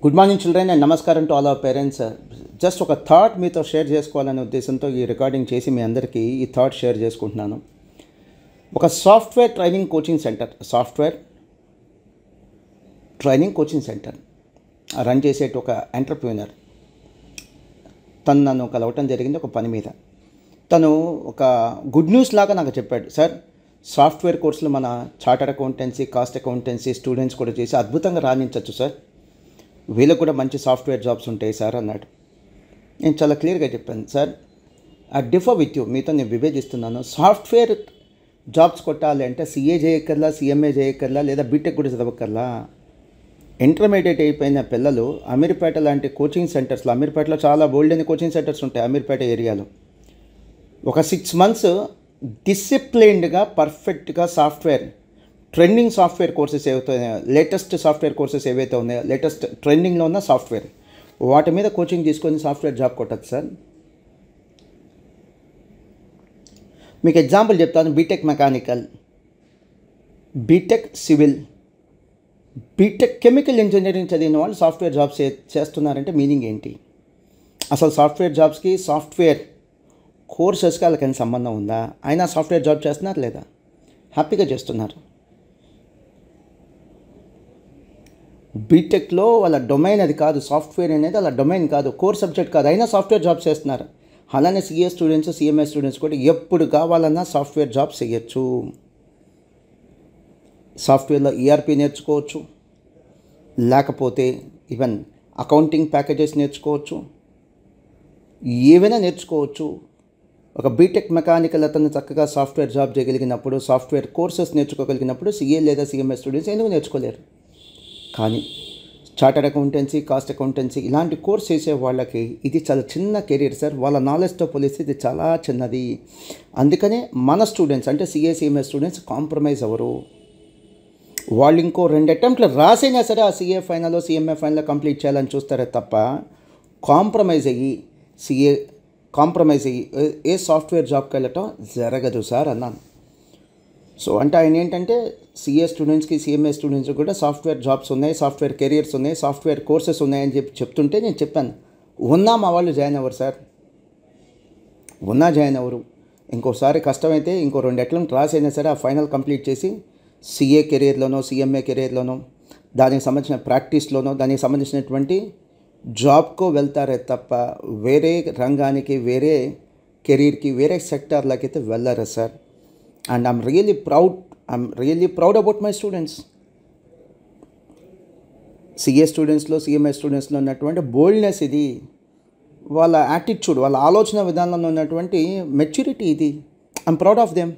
Good morning children and నమస్కారం to all our parents. Just ఒక thought మీతో share చేసుకోవాలనే ఉద్దేశంతో ఈ రికార్డింగ్ చేసి మీ అందరికీ ఈ థాట్ షేర్ చేసుకుంటున్నాను. ఒక software training coaching center run చేసేట ఒక ఎంటర్ప్రీనర్ తను నన్ను కలవటం జరిగింది ఒక పని మీద. తను ఒక గుడ్ న్యూస్ లాగా నాకు చెప్పాడు, సార్ సాఫ్ట్వేర్ కోర్సులు మన chartered accountancy, cost accountancy students కూడా చేసి అద్భుతంగా రాణించవచ్చు సార్, వీళ్ళకు కూడా మంచి సాఫ్ట్వేర్ జాబ్స్ ఉంటాయి సార్ అన్నాడు. నేను చాలా క్లియర్గా చెప్పాను, sir I differ with you, మీతో నేను విభేదిస్తున్నాను. సాఫ్ట్వేర్ జాబ్స్ కొట్టాలి అంటే సిఏ చేయక్కర్లా, సిఎంఏ చేయక్కర్లా, లేదా బీటెక్ కూడా చదవక్కర్లా. ఇంటర్మీడియట్ అయిపోయిన పిల్లలు అమీర్పేట లాంటి కోచింగ్ సెంటర్స్లో, అమీర్పేటలో చాలా బోల్డ్ అని కోచింగ్ సెంటర్స్ ఉంటాయి అమీర్పేట ఏరియాలో, ఒక 6 months డిసిప్లైన్డ్గా పర్ఫెక్ట్గా ట్రెండింగ్ సాఫ్ట్వేర్ కోర్సెస్ ఏవైతే ఉన్నాయో, లేటెస్ట్ సాఫ్ట్వేర్ కోర్సెస్ ఏవైతే ఉన్నాయో, లేటెస్ట్ ట్రెండింగ్లో ఉన్న సాఫ్ట్వేర్, వాటి మీద కోచింగ్ తీసుకొని సాఫ్ట్వేర్ జాబ్ కొట్టచ్చు సార్. మీకు ఎగ్జాంపుల్ చెప్తాను. B Tech mechanical, B Tech civil, B Tech chemical engineering చదివిన వాళ్ళు సాఫ్ట్వేర్ జాబ్స్ చేస్తున్నారంటే మీనింగ్ ఏంటి? అసలు సాఫ్ట్వేర్ జాబ్స్కి, సాఫ్ట్వేర్ కోర్సెస్కి వాళ్ళకి సంబంధం ఉందా? అయినా సాఫ్ట్వేర్ జాబ్ చేస్తున్నారు లేదా? హ్యాపీగా చేస్తున్నారు. బీటెక్లో వాళ్ళ డొమైన్ అది కాదు, సాఫ్ట్వేర్ అనేది వాళ్ళ డొమైన్ కాదు, కోర్ సబ్జెక్ట్ కాదు, అయినా సాఫ్ట్వేర్ జాబ్స్ చేస్తున్నారు. అలానే సిఏ స్టూడెంట్స్, సిఎంఏ స్టూడెంట్స్ కూడా ఎప్పుడు కావాలన్నా సాఫ్ట్వేర్ జాబ్స్ చేయొచ్చు. సాఫ్ట్వేర్లో ఈఆర్పి నేర్చుకోవచ్చు, లేకపోతే ఈవెన్ అకౌంటింగ్ ప్యాకేజెస్ నేర్చుకోవచ్చు, ఏవైనా నేర్చుకోవచ్చు. ఒక బీటెక్ మెకానికల్ అతను చక్కగా సాఫ్ట్వేర్ జాబ్ చేయగలిగినప్పుడు, సాఫ్ట్వేర్ కోర్సెస్ నేర్చుకోగలిగినప్పుడు సిఏ లేదా సిఎంఏ స్టూడెంట్స్ ఎందుకు నేర్చుకోలేరు? కానీ చార్టర్డ్ అకౌంటెన్సీ, కాస్ట్ అకౌంటెన్సీ ఇలాంటి కోర్స్ చేసే వాళ్ళకి ఇది చాలా చిన్న కెరీర్ సార్. వాళ్ళ నాలెడ్జ్తో పోలిస్తే ఇది చాలా చిన్నది. అందుకనే మన స్టూడెంట్స్ అంటే సిఏ, సిఎంఏ స్టూడెంట్స్ కాంప్రమైజ్ అవ్వరు. వాళ్ళు ఇంకో 2 అటెంప్ట్లు రాసైనా సరే ఆ CA final, CMA final complete చేయాలని చూస్తారే తప్ప కాంప్రమైజ్ అయ్యి ఏ సాఫ్ట్వేర్ జాబ్కి వెళ్ళటం జరగదు సార్ అన్నాను. సో అంటే ఆయన ఏంటంటే సిఏ స్టూడెంట్స్కి, సిఎంఏ స్టూడెంట్స్కి కూడా సాఫ్ట్వేర్ జాబ్స్ ఉన్నాయి, సాఫ్ట్వేర్ కెరియర్స్ ఉన్నాయి, సాఫ్ట్వేర్ కోర్సెస్ ఉన్నాయని చెప్తుంటే నేను చెప్పాను, ఉన్నా మా వాళ్ళు జాయిన్ అవ్వరు సార్, జాయిన్ అవ్వరు. ఇంకోసారి కష్టమైతే ఇంకో 2 అటెంప్ట్ రాసైనా సరే ఆ ఫైనల్ కంప్లీట్ చేసి సిఏ కెరియర్లోనో, సిఎంఏ కెరియర్లోనో, దానికి సంబంధించిన ప్రాక్టీస్లోనో, దానికి సంబంధించినటువంటి జాబ్కో వెళ్తారే తప్ప వేరే రంగానికి, వేరే కెరీర్కి, వేరే సెక్టార్లకి అయితే వెళ్ళరు sir. And I'm really proud about my students. CA స్టూడెంట్స్లో, సిఎంఏ స్టూడెంట్స్లో ఉన్నటువంటి బోల్డ్నెస్ ఇది, వాళ్ళ యాటిట్యూడ్, వాళ్ళ ఆలోచన విధానంలో ఉన్నటువంటి మెచ్యూరిటీ ఇది. I'm proud of them.